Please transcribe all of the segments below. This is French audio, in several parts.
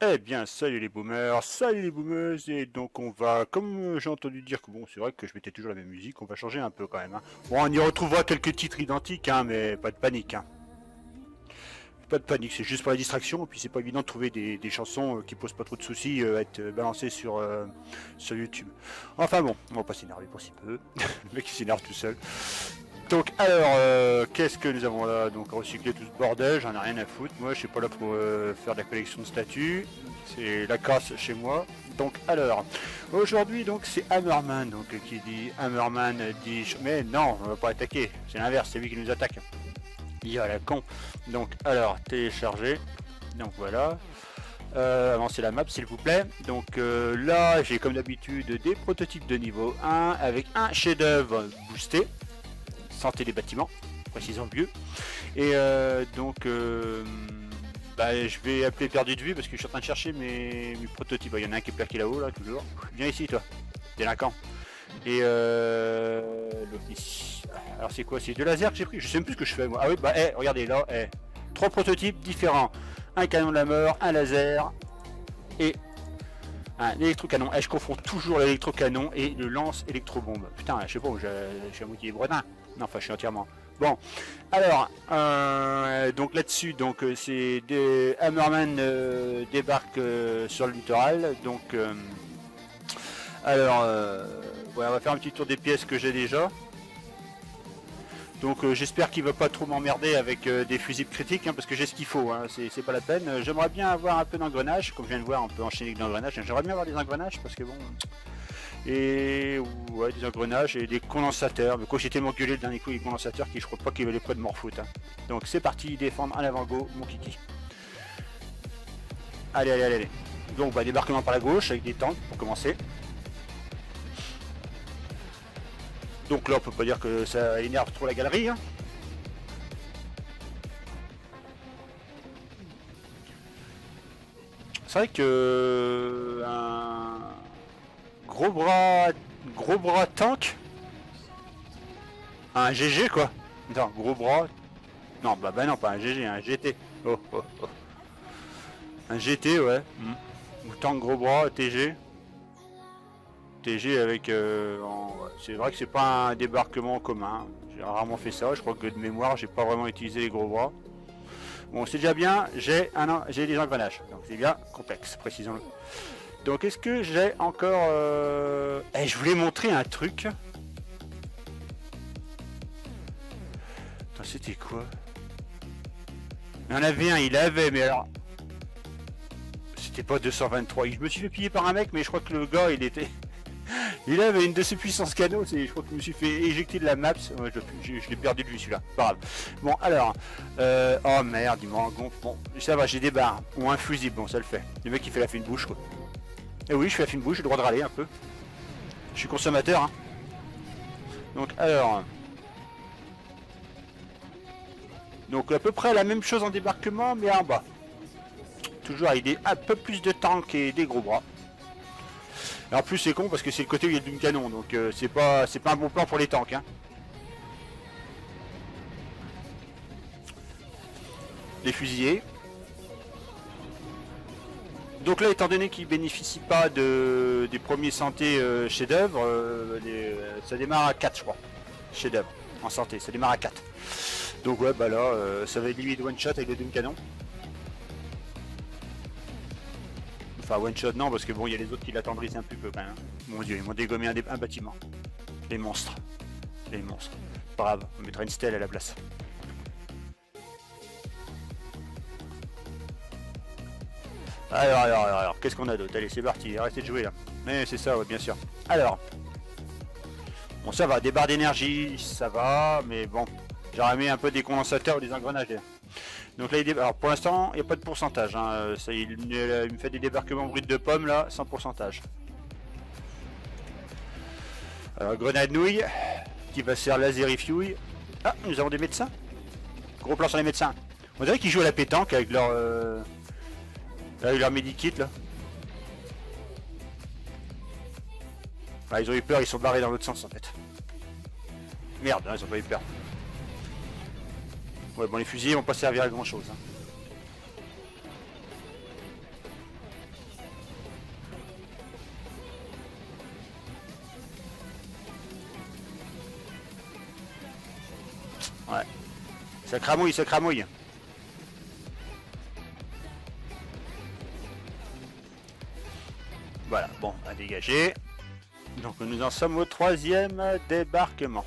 Eh bien, salut les boomers, salut les boomers, et donc on va, comme j'ai entendu dire que bon, c'est vrai que je mettais toujours la même musique, on va changer un peu quand même, hein. Bon, on y retrouvera quelques titres identiques, hein, mais pas de panique, hein. Pas de panique, c'est juste pour la distraction, et puis c'est pas évident de trouver des chansons qui posent pas trop de soucis à être balancées sur YouTube. Enfin bon, on va pas s'énerver pour si peu, le mec il s'énerve tout seul. Donc alors, qu'est-ce que nous avons là? Donc recycler tout ce bordel, j'en ai rien à foutre. Moi, je suis pas là pour faire de la collection de statues. C'est la casse chez moi. Donc alors, aujourd'hui donc c'est Hammerman donc qui dit Hammerman dit mais non, on va pas attaquer. C'est l'inverse, c'est lui qui nous attaque. Il y a la con. Donc alors télécharger. Donc voilà. Avancer la map s'il vous plaît. Donc là j'ai comme d'habitude des prototypes de niveau 1 avec un chef-d'œuvre boosté. Santé des bâtiments, précisons mieux. Et bah, je vais appeler perdu de vue parce que je suis en train de chercher mes prototypes. Il y en a un qui est plaqué là-haut, là, toujours. Viens ici, toi, délinquant. Et l'autre ici. Alors, c'est quoi? C'est deux lasers que j'ai pris? Je sais même plus ce que je fais, moi. Ah oui, bah, regardez là, trois prototypes différents. Un canon de la mort, un laser et un électrocanon. Je confonds toujours l'électrocanon et le lance électrobombe. Putain, je sais pas, je suis à moitié bredin. Non, enfin, je suis entièrement. Bon, alors, donc là-dessus, donc c'est des Hammerman débarque sur le littoral. Donc, alors, ouais, on va faire un petit tour des pièces que j'ai déjà. Donc j'espère qu'il va pas trop m'emmerder avec des fusibles critiques, hein, parce que j'ai ce qu'il faut, hein, c'est pas la peine. J'aimerais bien avoir un peu d'engrenage, comme je viens de voir, on peut enchaîner avec l'engrenage. J'aimerais bien avoir des engrenages, parce que bon... Et ouais, des engrenages et des condensateurs. Mais quoi, j'ai tellement gueulé le dernier coup, les condensateurs, qui je crois pas qu'il valait près de m'en foutre, hein. Donc c'est parti, défendre en avant go, mon kiki. Allez, allez, allez, allez. Donc bah, débarquement par la gauche, avec des tanks, pour commencer. Donc là, on peut pas dire que ça énerve trop la galerie, hein. C'est vrai que un gros bras tank, un GG quoi. Non, gros bras. Non, bah non, pas un GG, un GT. Oh, oh, oh. Un GT, ouais. Ou tank gros bras, TG. TG avec. Ouais. C'est vrai que c'est pas un débarquement commun. J'ai rarement fait ça. Je crois que de mémoire, j'ai pas vraiment utilisé les gros bras. Bon, c'est déjà bien. J'ai des engrenages. Donc c'est bien complexe, précisons-le. Donc est-ce que j'ai encore... je voulais montrer un truc. Attends, c'était quoi? Il y en avait un, il avait, mais alors... C'était pas 223. Je me suis fait piller par un mec, mais je crois que le gars, il était... Il avait une de ses puissances canaux, je crois que je me suis fait éjecter de la map. Ouais, je l'ai perdu de vue celui-là, pas grave. Bon, alors... oh merde, il m'en gonfle. Bon, ça va, j'ai des barres. Ou un fusible, bon, ça le fait. Le mec, il fait la fine bouche, quoi. Et oui, je fais la fine bouche, j'ai le droit de râler un peu. Je suis consommateur, hein. Donc, alors... Donc, à peu près la même chose en débarquement, mais en bas. Toujours avec un peu plus de tanks et des gros bras. Et en plus, c'est con parce que c'est le côté où il y a du canon, donc c'est pas un bon plan pour les tanks, hein. Les fusillés. Donc là, étant donné qu'ils bénéficient pas des premiers santé chef-d'œuvre, ça démarre à 4, je crois. Chef-d'œuvre en santé, ça démarre à 4. Donc ouais, bah là, ça va être limite one shot avec le Doom Canon. Enfin, one shot non, parce que bon, il y a les autres qui l'attendrissent un peu quand même. Mon dieu, ils m'ont dégommé un bâtiment. Les monstres. Les monstres. Brave, on mettra une stèle à la place. Alors, qu'est-ce qu'on a d'autre? Allez, c'est parti, arrêtez de jouer là. Mais c'est ça, ouais, bien sûr. Alors. Bon, ça va, des barres d'énergie, ça va, mais bon. J'aurais mis un peu des condensateurs ou des engrenages derrière. Donc là, alors pour l'instant, il n'y a pas de pourcentage, hein. Ça, il me fait des débarquements bruts de pommes là, sans pourcentage. Alors, grenade nouille, qui va se faire laserifiouille. Ah, nous avons des médecins. Gros plan sur les médecins. On dirait qu'ils jouent à la pétanque avec leur medikit là. Ah, ils ont eu peur, ils sont barrés dans l'autre sens en fait. Merde, hein, ils ont pas eu peur. Ouais, bon, les fusils vont pas servir à grand chose, hein. Ça cramouille, ça cramouille. Voilà, bon, à dégager. Donc nous en sommes au 3e débarquement.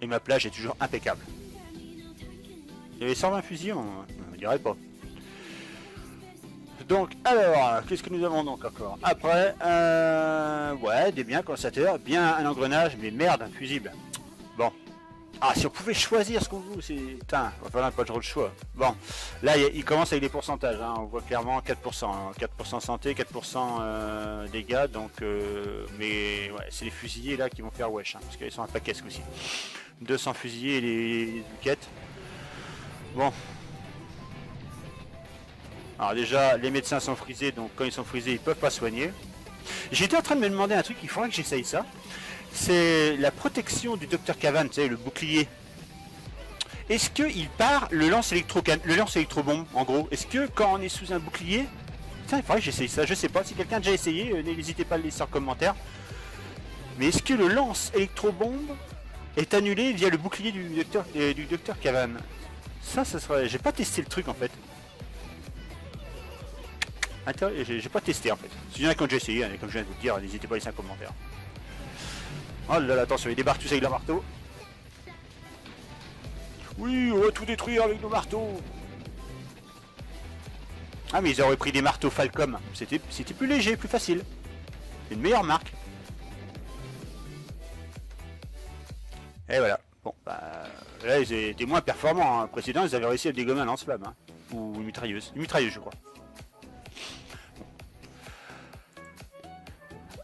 Et ma plage est toujours impeccable. Il y avait 120 fusils, on ne dirait pas. Donc, alors, qu'est-ce que nous avons donc encore? Après, ouais, des biens constateurs, bien un engrenage, mais merde, un fusible. Bon. Ah, si on pouvait choisir ce qu'on veut, c'est... Putain, il va falloir pas trop le choix. Bon, là, il commence avec des pourcentages, hein. On voit clairement 4%. Hein. 4% santé, 4% dégâts, donc... mais, ouais, c'est les fusiliers, là, qui vont faire wesh, hein, parce qu'ils sont un paquet, ce coup-ci. 200 fusiliers et les buquettes. Bon. Alors déjà, les médecins sont frisés, donc quand ils sont frisés, ils peuvent pas soigner. J'étais en train de me demander un truc, il faudrait que j'essaye ça. C'est la protection du docteur Cavan, tu sais, le bouclier. Est-ce qu'il part le lance électrobombe, en gros? Est-ce que quand on est sous un bouclier... Putain, il faudrait que j'essaye ça, je sais pas. Si quelqu'un a déjà essayé, n'hésitez pas à le laisser en commentaire. Mais est-ce que le lance électrobombe est annulé via le bouclier du docteur Cavan? Ça serait... J'ai pas testé le truc, en fait. Attends, j'ai pas testé en fait. S'il y en a qui ont déjà essayé, comme je viens de vous le dire, n'hésitez pas à laisser un commentaire. Oh là là, attention, ils débarquent tous avec leur marteau. Oui, on va tout détruire avec nos marteaux. Ah mais ils auraient pris des marteaux Falcom. C'était plus léger, plus facile. C'est une meilleure marque. Et voilà. Bon, bah là ils étaient moins performants. Hein. Précédent, ils avaient réussi à dégommer un lance-flamme. Hein. Ou une mitrailleuse. Une mitrailleuse, je crois.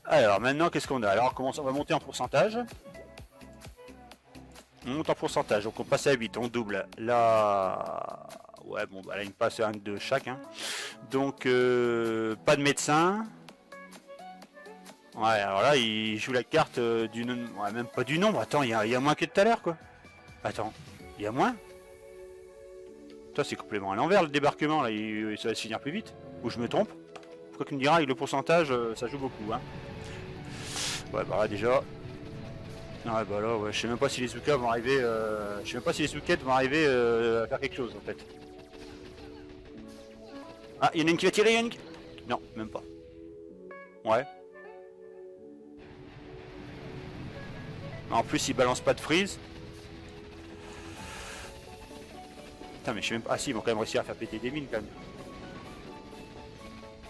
Alors maintenant qu'est-ce qu'on a? Alors on va monter en pourcentage. On monte en pourcentage, donc on passe à 8, on double. Là, ouais bon bah là il me passe un de chaque. Hein. Donc pas de médecin. Ouais alors là il joue la carte du nombre. Ouais, même pas du nombre, attends, il y a moins que tout à l'heure quoi. Attends, il y a moins? Toi c'est complètement à l'envers le débarquement là, ça va se finir plus vite. Ou je me trompe? Quoi qu'il me dira, avec le pourcentage, ça joue beaucoup. Hein. Ouais, bah là déjà. Ouais, bah là, ouais, je sais même pas si les Zoukas vont arriver. Je sais même pas si les Zoukettes vont arriver à faire quelque chose en fait. Ah, il y en a une qui va tirer, Yann. Non, même pas. Ouais. En plus, il balance pas de freeze. Putain, mais je sais même pas. Ah, si, ils vont quand même réussir à faire péter des mines quand même.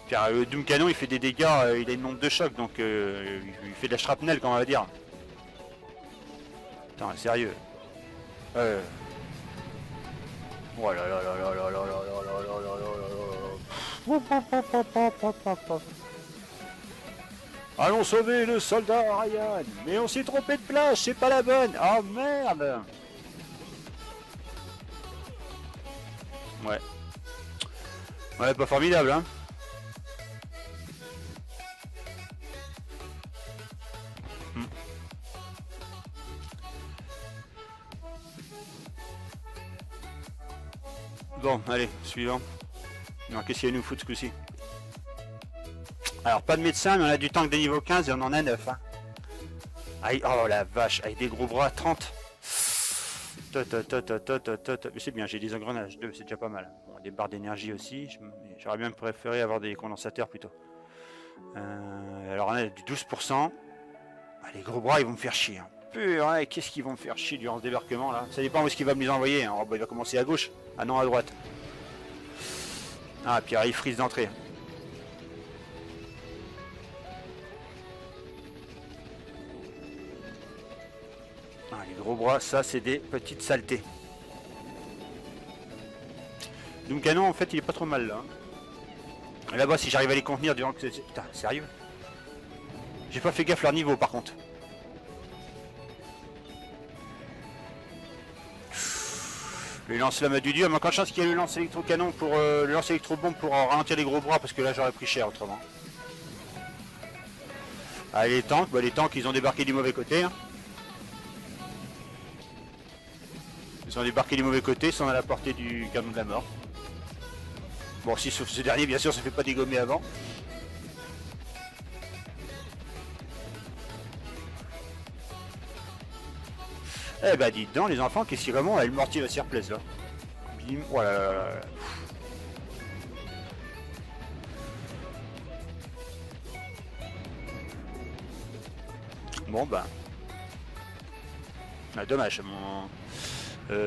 Car le Doom Canon il fait des dégâts, il a une onde de choc donc il fait de la shrapnel comme on va dire. Putain sérieux. Oh là là là là là là là là là là. Allons sauver le soldat Ryan. Mais on s'est trompé de place, c'est pas la bonne. Oh merde. Ouais. Ouais pas formidable hein. Bon, allez, suivant. Alors, qu'est-ce qu'il y a à nous foutre ce coup-ci? Alors, pas de médecin, mais on a du tank de niveau 15 et on en a 9. Hein. Aïe, oh la vache, avec des gros bras, 30. Mais c'est bien, j'ai des engrenages, 2, c'est déjà pas mal. Bon, des barres d'énergie aussi, j'aurais bien préféré avoir des condensateurs plutôt. Alors, on a du 12%. Ah, les gros bras, ils vont me faire chier. Hein. Purée, qu'est-ce qu'ils vont me faire chier durant ce débarquement là? Ça dépend où est-ce qu'il va me les envoyer. Hein. Oh, bah, il va commencer à gauche. Ah non, à droite. Ah, puis il frise d'entrée. Ah, les gros bras, ça c'est des petites saletés. Doom Canon en fait il est pas trop mal là. Là-bas si j'arrive à les contenir durant que c'est... Putain, sérieux? J'ai pas fait gaffe leur niveau par contre. Le lance-flamme du dieu, mais encore chance qu'il y ait le lance électro-canon pour le lance électro-bombe pour ralentir les gros bras parce que là j'aurais pris cher autrement. Ah les tanks, bah les tanks ils ont débarqué du mauvais côté. Hein. Ils ont débarqué du mauvais côté, ils sont à la portée du canon de la mort. Bon si sauf ce dernier bien sûr ça fait pas dégommer avant. Eh bah dites donc les enfants, qu'est-ce qui vraiment le mortier va s'y replaise là. Bim, voilà. Oh là là là. Bon bah. Ah, dommage, mon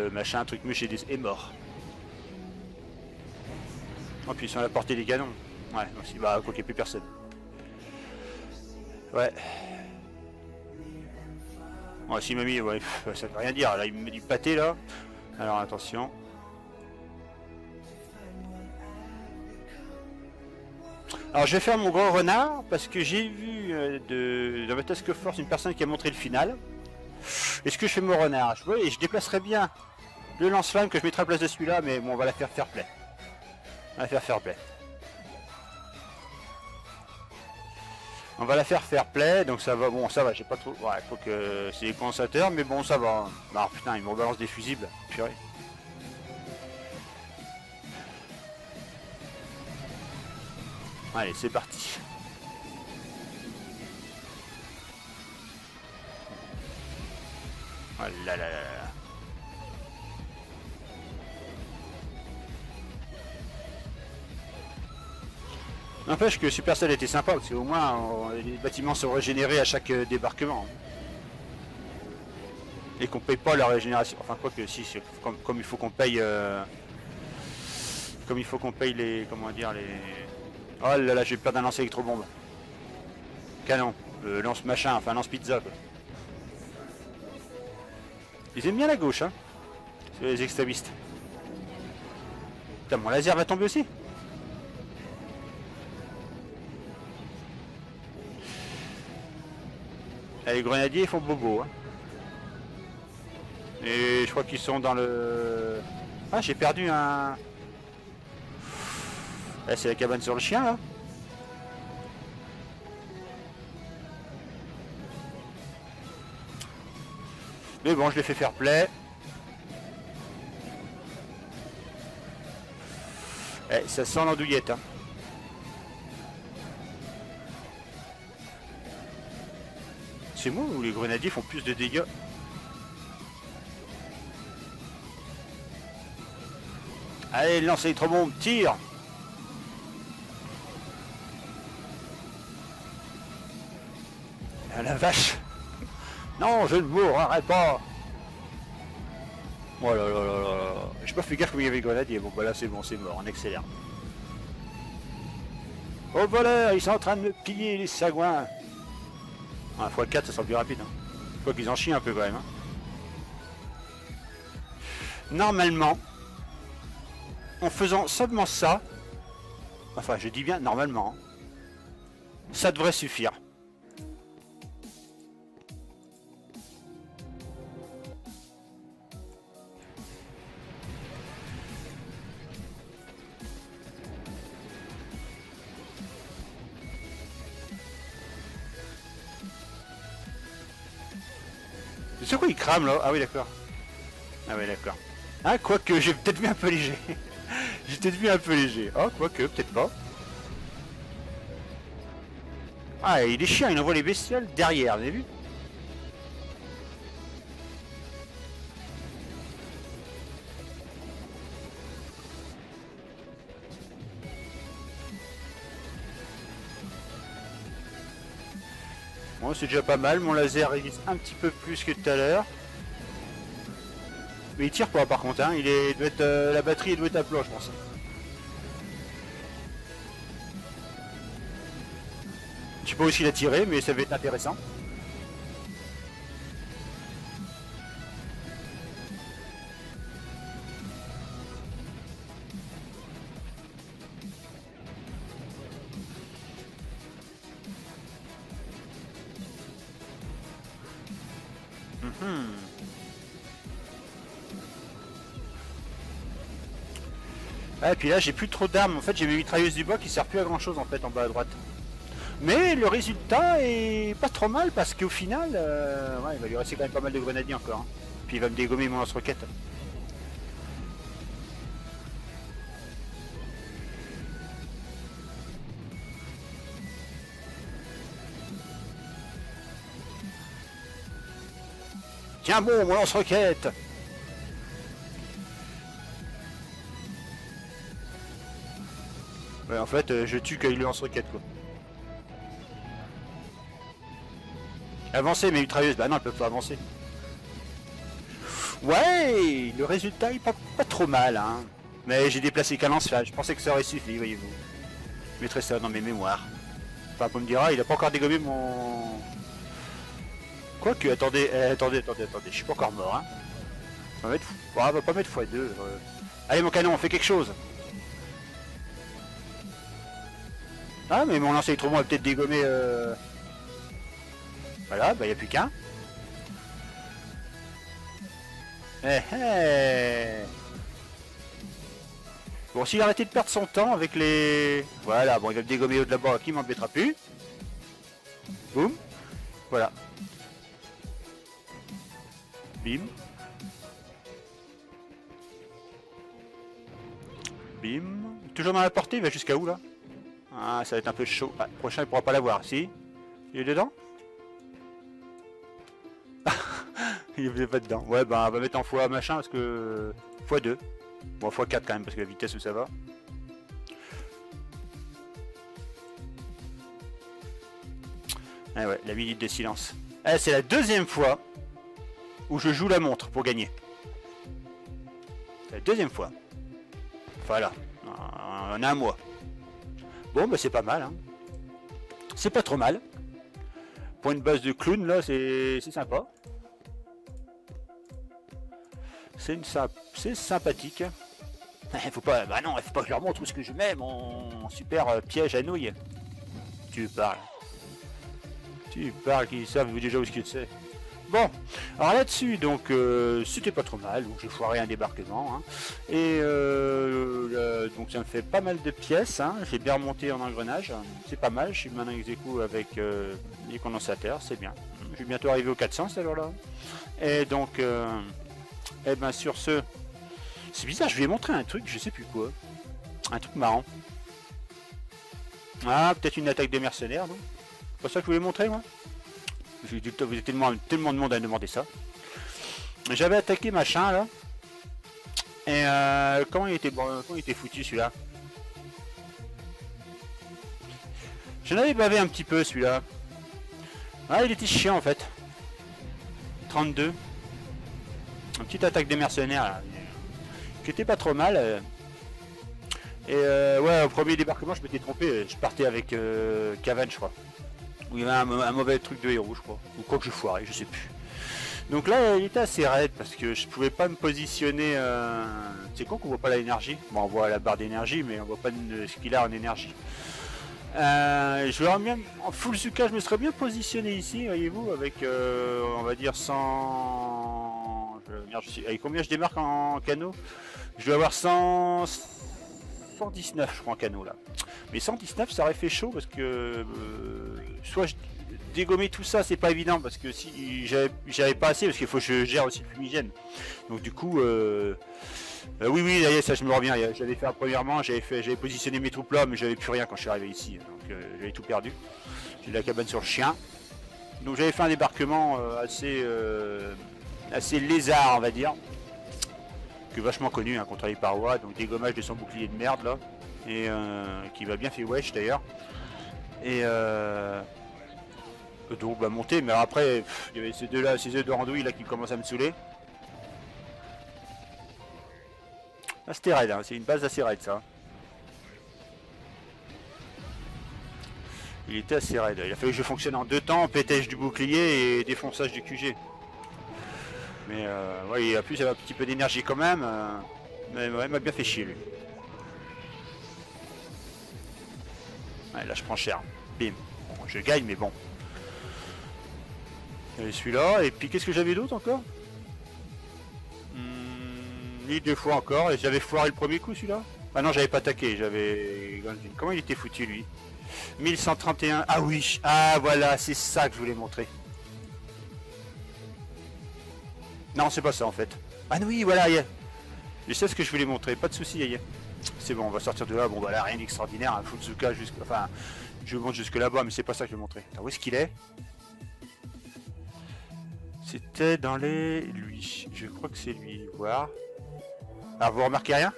machin, truc muche est mort. Oh puis ils sont à la portée des canons. Ouais, aussi, bah quoi qu'il n'y ait plus personne. Ouais. Bon, si mamie, ouais, ça veut rien dire, là il me met du pâté là. Alors attention. Alors je vais faire mon grand renard parce que j'ai vu dans ma task force une personne qui a montré le final. Est-ce que je fais mon renard? Et je déplacerai bien le lance-flamme que je mettrai à la place de celui-là, mais bon on va la faire fair play. On va la faire fair play. On va la faire fair play, donc ça va, bon ça va, j'ai pas trop. Ouais, faut que c'est les condensateurs, mais bon ça va. Ah putain, ils me rebalancent des fusibles, purée. Allez, c'est parti. Oh là là là là. N'empêche que Supercell était sympa, parce qu'au moins les bâtiments sont régénérés à chaque débarquement. Et qu'on paye pas la régénération. Enfin quoi que si, comme il faut qu'on paye. Comme il faut qu'on paye les. Comment dire les. Oh là là, j'ai peur d'un lance électrobombe. Canon. Lance machin, enfin lance pizza quoi. Ils aiment bien la gauche, hein. C'est les extrémistes. Putain, mon laser va tomber aussi. Ah, les grenadiers ils font bobo, hein. Et je crois qu'ils sont dans le... Ah, j'ai perdu un... Ah, c'est la cabane sur le chien, là. Mais bon, je l'ai fait fair play. Eh, ça sent l'andouillette, hein. C'est moi ou les grenadiers font plus de dégâts? Allez, lancez les trop bombes, tire! Ah la vache! Non, je ne mourrai pas! Oh là là là là! J'ai pas fait gaffe comme il y avait les grenadiers. Bon bah là c'est bon, c'est mort, on accélère. Oh voleur, ils sont en train de me piller les sagouins! Ah, x4 ça sera plus rapide. Hein. Quoi qu'ils en chient un peu quand même. Hein. Normalement, en faisant seulement ça, enfin je dis bien normalement, ça devrait suffire. C'est quoi il crame là? Ah oui d'accord. Ah oui d'accord. Ah quoique j'ai peut-être vu un peu léger. J'ai peut-être vu un peu léger. Oh quoique, peut-être pas. Ah il est chiant, il envoie les bestioles derrière, vous avez vu? Bon c'est déjà pas mal, mon laser résiste un petit peu plus que tout à l'heure. Mais il tire pas par contre, hein. Doit être, la batterie doit être à plat je pense. Je sais pas aussi la tirer mais ça va être intéressant. Ah, et puis là j'ai plus trop d'armes, en fait j'ai mes mitrailleuses du bois qui servent plus à grand chose en fait en bas à droite. Mais le résultat est pas trop mal parce qu'au final, ouais, il va lui rester quand même pas mal de grenadiers encore. Hein. Puis il va me dégommer mon lance-roquette. Tiens bon, mon lance-roquette. Ouais, en fait, je tue quand il lance-roquette, quoi. Avancer, mais mitrailleuse, bah non, elle peut pas avancer. Ouais, le résultat est pas trop mal, hein. Mais j'ai déplacé qu'un lance-flamme, je pensais que ça aurait suffi, voyez-vous. Je mettrai ça dans mes mémoires. Enfin, vous me direz, il a pas encore dégommé mon... Quoique, attendez, attendez, je suis pas encore mort, hein. On va, mettre... bon, on va pas mettre x2. Allez, mon canon, on fait quelque chose. Ah, mais mon lancer électromon va peut-être dégommer... Voilà, bah y a plus qu'un. Bon, s'il arrêtait de perdre son temps avec les... Voilà, bon, il va me dégommer au de là-bas, qui m'embêtera plus. Boum. Voilà. Bim. Bim. Toujours dans la portée, il va jusqu'à où, là? Ah, ça va être un peu chaud. Ah, prochain, il pourra pas l'avoir. Si? Il est dedans? Il est pas dedans. Ouais, bah, on va mettre en x machin, parce que... x2. Bon, x4 quand même, parce que la vitesse où ça va. Ah ouais, la minute de silence. Ah, c'est la deuxième fois où je joue la montre pour gagner. C'est la deuxième fois. Voilà. En un mois. Bon, bah c'est pas mal, hein. C'est pas trop mal. Pour une base de clown, là, c'est sympa. C'est sympathique. Faut pas... Bah non, faut pas que je leur montre où ce que je mets, mon super piège à nouilles. Tu parles. Tu parles, qu'ils savent déjà où ce que c'est. Bon, alors là-dessus, donc, c'était pas trop mal, donc j'ai foiré un débarquement, hein. Et donc ça me fait pas mal de pièces, hein. J'ai bien remonté en engrenage, c'est pas mal, je suis maintenant ex aequo avec les condensateurs, c'est bien. Je vais bientôt arriver aux 400 cette heure-là. Et donc, et ben sur ce, c'est bizarre, je lui ai montré un truc, je sais plus quoi. Un truc marrant. Ah, peut-être une attaque des mercenaires, non? C'est pas ça que je voulais montrer, moi? Vous êtes tellement de monde à demander ça. J'avais attaqué machin là. Et comment il était bon, comment il était foutu celui-là? J'en avais bavé un petit peu celui-là. Ah, il était chiant en fait. 32. Une petite attaque des mercenaires là. Qui était pas trop mal. Et ouais, au premier débarquement, je m'étais trompé. Je partais avec Cavan, je crois. Où il y avait un mauvais truc de héros, je crois. Ou quoi que je foirais, je sais plus. Donc là, il était assez raide parce que je pouvais pas me positionner. C'est con qu'on voit pas l'énergie. Bon, on voit la barre d'énergie, mais on voit pas ce qu'il a en énergie. Je vais bien en full Zuka, je me serais bien positionné ici, voyez-vous, avec on va dire 100. Merde, avec combien je démarque en canot? Je dois avoir 119, je crois, en canot là. Mais 119, ça aurait fait chaud parce que soit je dégommer tout ça, c'est pas évident parce que si j'avais pas assez, parce qu'il faut que je gère aussi le fumigène. Donc du coup, oui, ça je me reviens. J'avais fait premièrement, j'avais positionné mes troupes là, mais j'avais plus rien quand je suis arrivé ici, donc j'avais tout perdu. J'ai de la cabane sur le chien. Donc j'avais fait un débarquement assez lézard, on va dire, que vachement connu, hein, contre les parois, donc dégommage de son bouclier de merde là, et qui va bien fait wesh d'ailleurs. Et donc bah monter, mais après il y avait ces deux là, ces œufs de randouille là qui commencent à me saouler. Ah, c'était raide, hein, c'est une base assez raide ça. Il était assez raide, il a fallu que je fonctionne en deux temps, pétage du bouclier et défonçage du QG. Mais ouais, en plus il avait un petit peu d'énergie quand même, mais ouais, il m'a bien fait chier lui. Ouais, là je prends cher, bim, bon, je gagne mais bon. Et celui-là, et puis qu'est-ce que j'avais d'autre encore? Deux fois encore, et j'avais foiré le premier coup celui-là. Ah non, j'avais pas attaqué, j'avais... Comment il était foutu lui? 1131, ah oui, ah voilà, c'est ça que je voulais montrer. Non, c'est pas ça en fait. Ah oui, voilà, je sais ce que je voulais montrer, pas de soucis, c'est bon, on va sortir de là, bon bah là, rien d'extraordinaire, un Futsuka jusqu'à... Enfin, je monte jusque là-bas, mais c'est pas ça que je vais montrer. Attends, où est-ce qu'il est? C'était dans les... lui. Je crois que c'est lui. Voir. Alors vous remarquez rien?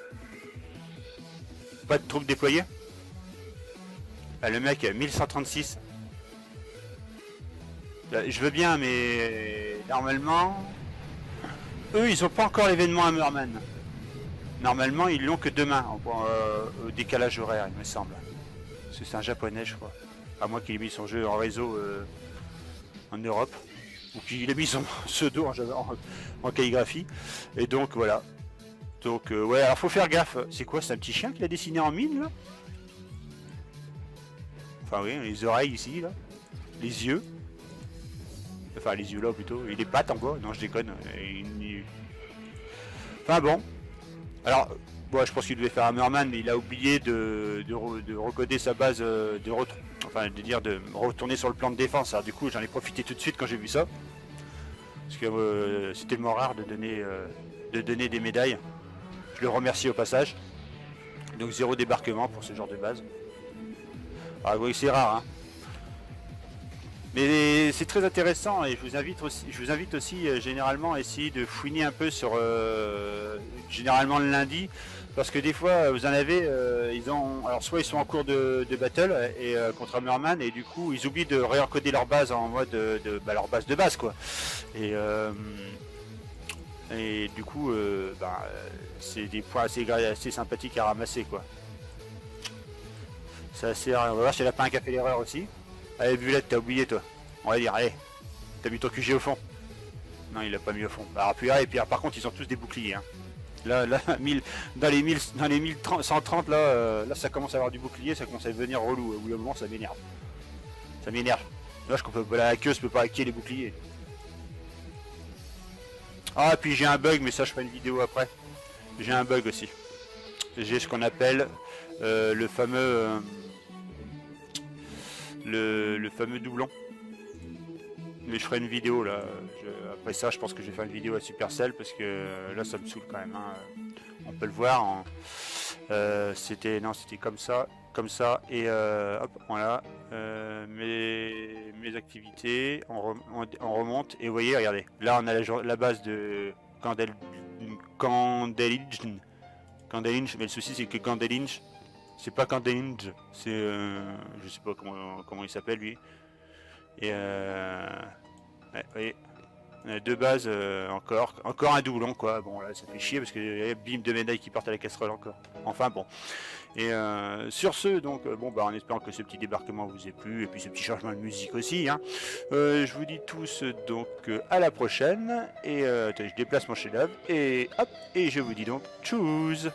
Pas de troupes déployées? Ah, le mec 1136. Je veux bien, mais normalement, eux ils ont pas encore l'événement à Murman. Normalement ils l'ont que demain, au décalage horaire il me semble. Parce que c'est un japonais je crois. À moins qu'il ait mis son jeu en réseau en Europe. Ou qu'il ait mis son pseudo en calligraphie. Et donc voilà. Donc ouais, alors faut faire gaffe. C'est quoi, c'est un petit chien qu'il a dessiné en mine là? Enfin oui, les oreilles ici là. Les yeux. Enfin les yeux là plutôt. Et les pattes en bois. Non je déconne. Enfin bon. Alors, bon, je pense qu'il devait faire un Merman, mais il a oublié de recoder sa base, de retourner sur le plan de défense. Alors du coup, j'en ai profité tout de suite quand j'ai vu ça. Parce que c'est tellement rare de donner des médailles. Je le remercie au passage. Donc 0 débarquement pour ce genre de base. Ah oui, c'est rare, hein. Mais c'est très intéressant et je vous invite aussi généralement à essayer de fouiner un peu sur généralement le lundi parce que des fois vous en avez alors soit ils sont en cours de battle et contre Hammerman et du coup ils oublient de réencoder leur base en mode leur base de base quoi et du coup c'est des points assez sympathiques à ramasser quoi. C'est assez rare. On va voir si Lapin qui a fait l'erreur aussi. Allez Bulette, t'as oublié toi. On va dire, allez, t'as mis ton QG au fond. Non, il l'a pas mis au fond. Alors puis, et puis par contre, ils ont tous des boucliers. Hein. Là, dans les 1130, là, ça commence à avoir du bouclier, ça commence à devenir relou. Au bout d'un moment, ça m'énerve. Ça m'énerve. Là, je peux la queue, je peux pas hacker les boucliers. Ah, et puis j'ai un bug, mais ça, je ferai une vidéo après. J'ai un bug aussi. J'ai ce qu'on appelle le fameux le fameux doublon. Mais je ferai une vidéo là. Après ça, je pense que je vais faire une vidéo à Supercell parce que là, ça me saoule quand même. Hein. On peut le voir. C'était comme ça et hop, voilà. Mes activités, on remonte et vous voyez, regardez. Là, on a la base de Kandelinj, mais le souci c'est que Kandelinj, c'est pas Kandelinj, c'est je sais pas comment il s'appelle lui. Et ouais, voyez, on a deux bases encore un doublon quoi. Bon là ça fait chier parce que y a bim de médailles qui partent à la casserole encore. Enfin bon. Et sur ce donc en espérant que ce petit débarquement vous ait plu et puis ce petit changement de musique aussi. Hein, je vous dis tous donc à la prochaine et je déplace mon chef-d'œuvre et hop et je vous dis donc tchuss.